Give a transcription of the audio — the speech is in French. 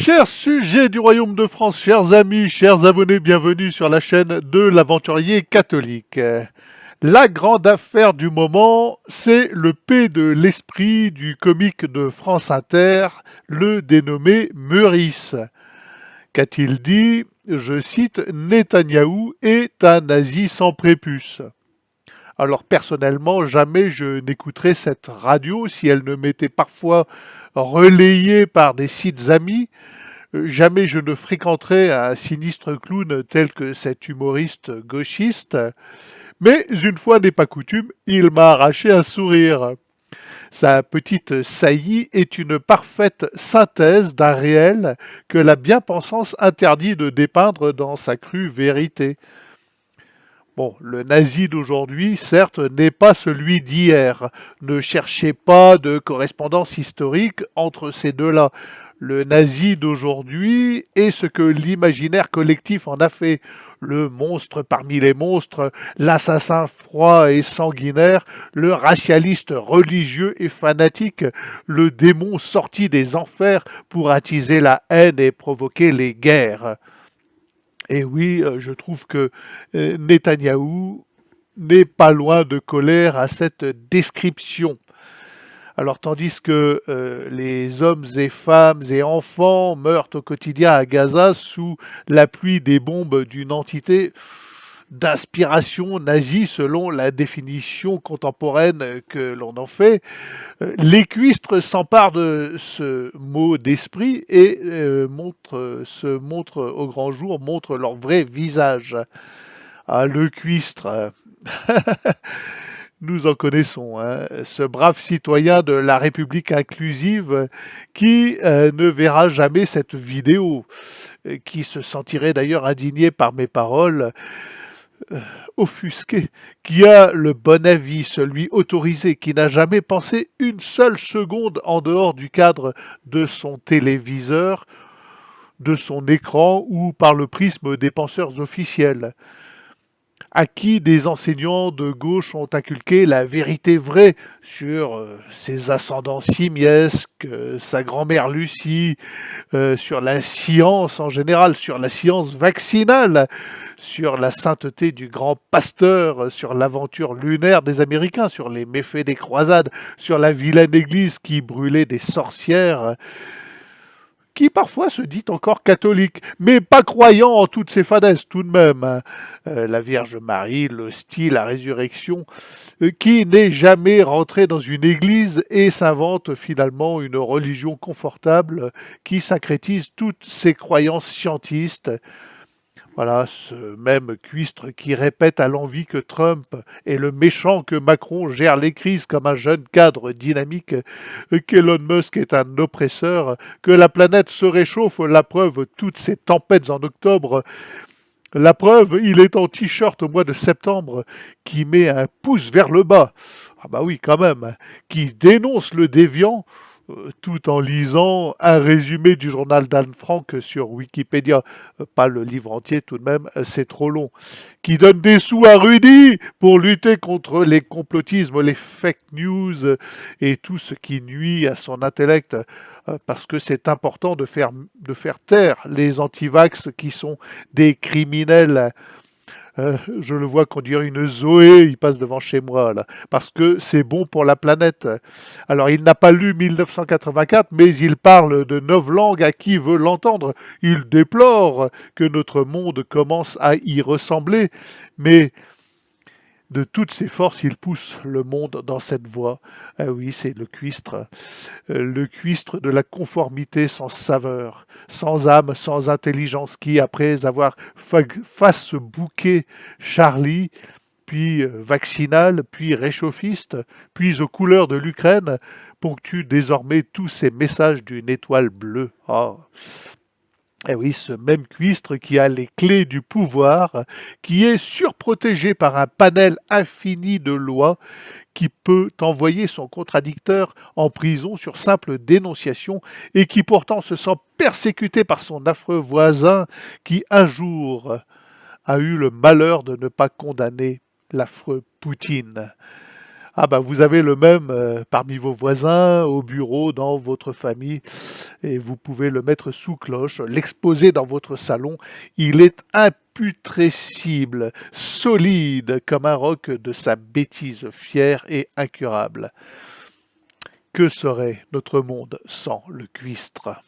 Chers sujets du Royaume de France, chers amis, chers abonnés, bienvenue sur la chaîne de l'aventurier catholique. La grande affaire du moment, c'est le P de l'esprit du comique de France Inter, le dénommé Meurice. Qu'a-t-il dit? Je cite, Netanyahou est un nazi sans prépuce. Alors personnellement, jamais je n'écouterais cette radio si elle ne m'était parfois relayée par des sites amis. Jamais je ne fréquenterai un sinistre clown tel que cet humoriste gauchiste, mais une fois n'est pas coutume, il m'a arraché un sourire. Sa petite saillie est une parfaite synthèse d'un réel que la bien-pensance interdit de dépeindre dans sa crue vérité. Bon, le nazi d'aujourd'hui, certes, n'est pas celui d'hier. Ne cherchez pas de correspondance historique entre ces deux-là. Le nazi d'aujourd'hui est ce que l'imaginaire collectif en a fait. Le monstre parmi les monstres, l'assassin froid et sanguinaire, le racialiste religieux et fanatique, le démon sorti des enfers pour attiser la haine et provoquer les guerres. Et oui, je trouve que Netanyahou n'est pas loin de colère à cette description. Alors tandis que les hommes et femmes et enfants meurent au quotidien à Gaza sous la pluie des bombes d'une entité d'inspiration nazie selon la définition contemporaine que l'on en fait, les cuistres s'emparent de ce mot d'esprit et se montrent au grand jour, montrent leur vrai visage. Ah, le cuistre, nous en connaissons, hein, ce brave citoyen de la République inclusive qui ne verra jamais cette vidéo, qui se sentirait d'ailleurs indigné par mes paroles, offusqué, qui a le bon avis, celui autorisé, qui n'a jamais pensé une seule seconde en dehors du cadre de son téléviseur, de son écran ou par le prisme des penseurs officiels, à qui des enseignants de gauche ont inculqué la vérité vraie sur ses ascendants simiesques, sa grand-mère Lucie, sur la science en général, sur la science vaccinale, sur la sainteté du grand pasteur, sur l'aventure lunaire des Américains, sur les méfaits des croisades, sur la vilaine église qui brûlait des sorcières, qui parfois se dit encore catholique, mais pas croyant en toutes ces fadaises tout de même, hein. La Vierge Marie, l'hostie, la résurrection, qui n'est jamais rentré dans une église et s'invente finalement une religion confortable qui syncrétise toutes ses croyances scientistes. Voilà, ce même cuistre qui répète à l'envi que Trump est le méchant, que Macron gère les crises comme un jeune cadre dynamique, qu'Elon Musk est un oppresseur, que la planète se réchauffe, la preuve, toutes ces tempêtes en octobre, la preuve, il est en t-shirt au mois de septembre, qui met un pouce vers le bas, ah bah oui quand même, qui dénonce le déviant, tout en lisant un résumé du journal d'Anne Frank sur Wikipédia, pas le livre entier tout de même, c'est trop long, qui donne des sous à Rudy pour lutter contre les complotismes, les fake news et tout ce qui nuit à son intellect, parce que c'est important de faire taire les antivax qui sont des criminels. Je le vois conduire une Zoé, il passe devant chez moi, là, parce que c'est bon pour la planète. Alors, il n'a pas lu 1984, mais il parle de novlangue à qui veut l'entendre. Il déplore que notre monde commence à y ressembler, mais de toutes ses forces, il pousse le monde dans cette voie. Ah oui, c'est le cuistre de la conformité sans saveur, sans âme, sans intelligence, qui, après avoir face-bouqué Charlie, puis vaccinal, puis réchauffiste, puis aux couleurs de l'Ukraine, ponctue désormais tous ces messages d'une étoile bleue. Ah. Eh oui, ce même cuistre qui a les clés du pouvoir, qui est surprotégé par un panel infini de lois, qui peut envoyer son contradicteur en prison sur simple dénonciation et qui pourtant se sent persécuté par son affreux voisin qui un jour a eu le malheur de ne pas condamner l'affreux Poutine. Ah bah vous avez le même parmi vos voisins, au bureau, dans votre famille, et vous pouvez le mettre sous cloche, l'exposer dans votre salon. Il est imputrescible, solide comme un roc de sa bêtise fière et incurable. Que serait notre monde sans le cuistre?